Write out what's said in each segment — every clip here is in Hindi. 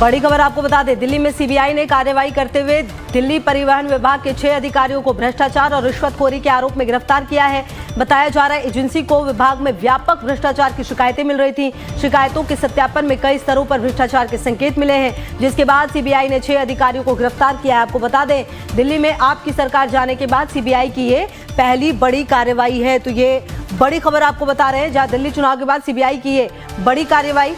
बड़ी खबर आपको बता दें, दिल्ली में सीबीआई ने कार्रवाई करते हुए दिल्ली परिवहन विभाग के 6 अधिकारियों को भ्रष्टाचार और रिश्वतखोरी के आरोप में गिरफ्तार किया है। बताया जा रहा है एजेंसी को विभाग में व्यापक भ्रष्टाचार की शिकायतें मिल रही थी। शिकायतों के सत्यापन में कई स्तरों पर भ्रष्टाचार के संकेत मिले हैं, जिसके बाद सीबीआई ने 6 अधिकारियों को गिरफ्तार किया है। आपको बता दें, दिल्ली में आपकी सरकार जाने के बाद सीबीआई की ये पहली बड़ी कार्रवाई है। तो ये बड़ी खबर आपको बता रहे हैं, जहां दिल्ली चुनाव के बाद सीबीआई की ये बड़ी कार्रवाई,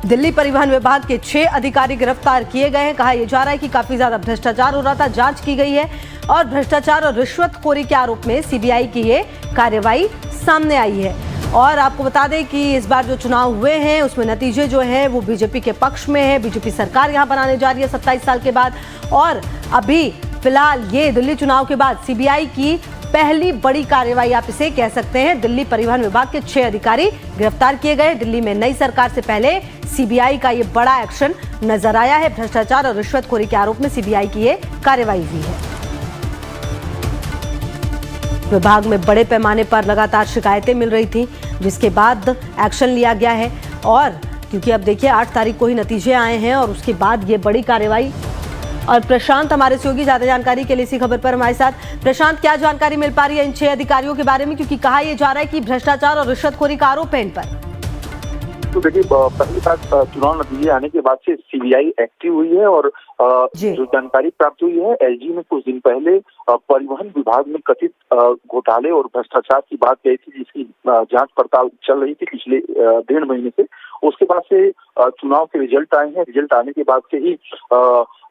दिल्ली परिवहन विभाग के 6 अधिकारी गिरफ्तार किए गए हैं। कहा यह जा रहा है कि काफी ज्यादा भ्रष्टाचार हो रहा था, जांच की गई है और भ्रष्टाचार और रिश्वतखोरी के आरोप में सीबीआई की ये कार्रवाई सामने आई है। और आपको बता दें कि इस बार जो चुनाव हुए हैं उसमें नतीजे जो है वो बीजेपी के पक्ष में है। बीजेपी सरकार यहां बनाने जा रही है 27 साल के बाद। और अभी फिलहाल ये दिल्ली चुनाव के बाद सीबीआई की पहली बड़ी कार्रवाई आप इसे कह सकते हैं। दिल्ली परिवहन विभाग के 6 अधिकारी गिरफ्तार किए गए। दिल्ली में नई सरकार से पहले सीबीआई का ये बड़ा एक्शन नजर आया है। भ्रष्टाचार और रिश्वतखोरी के आरोप में सीबीआई की ये कार्रवाई हुई है। विभाग में बड़े पैमाने पर लगातार शिकायतें मिल रही थी, जिसके बाद एक्शन लिया गया है। और क्योंकि अब देखिए 8 तारीख को ही नतीजे आए हैं और उसके बाद ये बड़ी कार्रवाई। और प्रशांत हमारे सहयोगी ज्यादा जानकारी के लिए इसी खबर पर हमारे साथ। प्रशांत, क्या जानकारी मिल पा रही है इन 6 अधिकारियों के बारे में, क्योंकि कहा यह जा रहा है कि भ्रष्टाचार और रिश्वतखोरी का आरोप है इन पर? तो देखिए, पहली बात, चुनाव नतीजे आने के बाद से सीबीआई एक्टिव हुई है और जो जानकारी प्राप्त हुई है, एलजी ने कुछ दिन पहले परिवहन विभाग में कथित घोटाले और भ्रष्टाचार की बात कही थी, जिसकी जांच पड़ताल चल रही थी पिछले 1.5 महीने से। उसके बाद से चुनाव के रिजल्ट आए हैं। रिजल्ट आने के बाद से ही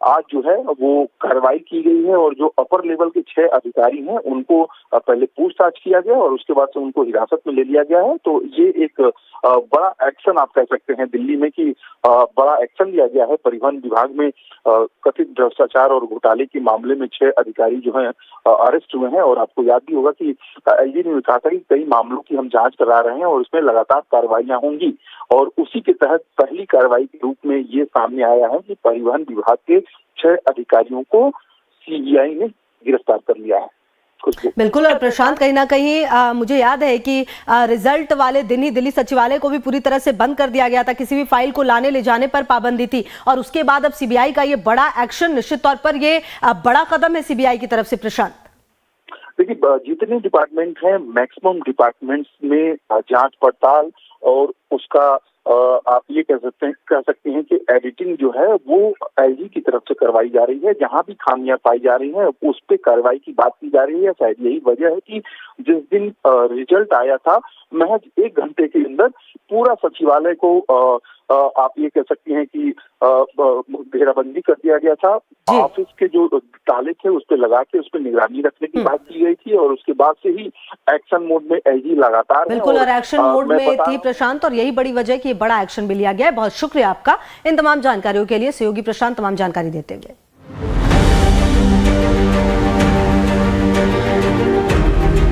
आज जो है वो कार्रवाई की गई है और जो अपर लेवल के 6 अधिकारी हैं उनको पहले पूछताछ किया गया और उसके बाद से उनको हिरासत में ले लिया गया है। तो ये एक बड़ा एक्शन आप कह सकते हैं दिल्ली में कि बड़ा एक्शन लिया गया है। परिवहन विभाग में कथित भ्रष्टाचार और घोटाले के मामले में 6 अधिकारी जो हैं अरेस्ट हुए हैं। और आपको याद भी होगा कि एलजी ने कहा था कि कई मामलों की हम जांच करा रहे हैं और उसमें लगातार कार्रवाइयां होंगी। और उसी के तहत पहली कार्रवाई के रूप में ये सामने आया है कि परिवहन विभाग के 6 अधिकारियों को सीबीआई ने गिरफ्तार कर लिया है। बिल्कुल। और प्रशांत, कहीं ना कहीं मुझे याद है कि रिजल्ट वाले दिन ही दिल्ली सचिवालय को भी पूरी तरह से बंद कर दिया गया था, किसी भी फाइल को लाने ले जाने पर पाबंदी थी। और उसके बाद अब सीबीआई का ये बड़ा एक्शन, निश्चित तौर पर ये बड़ा कदम है सीबीआई की तरफ से। प्रशांत, देखिए, जितने डिपार्टमेंट हैं, मैक्सिमम डिपार्टमेंट्स में जांच पड़ताल और उसका आप ये कह सकते हैं कि एडिटिंग जो है वो एलजी की तरफ से करवाई जा रही है। जहां भी खामियां पाई जा रही हैं उस पे कार्रवाई की बात की जा रही है। शायद यही वजह है कि जिस दिन रिजल्ट आया था, महज 1 घंटे के अंदर पूरा सचिवालय को आप ये कह सकती हैं कि घेराबंदी कर दिया गया था। ऑफिस के जो ताले थे उस पे लगा के उस पे निगरानी रखने की बात की गई थी और उसके बाद से ही एक्शन मोड में एलजी लगातार। बिल्कुल, और एक्शन मोड में थी प्रशांत, और यही बड़ी वजह कि बड़ा एक्शन भी लिया गया है। बहुत शुक्रिया आपका इन तमाम जानकारियों के लिए, सहयोगी प्रशांत, तमाम जानकारी देते हुए।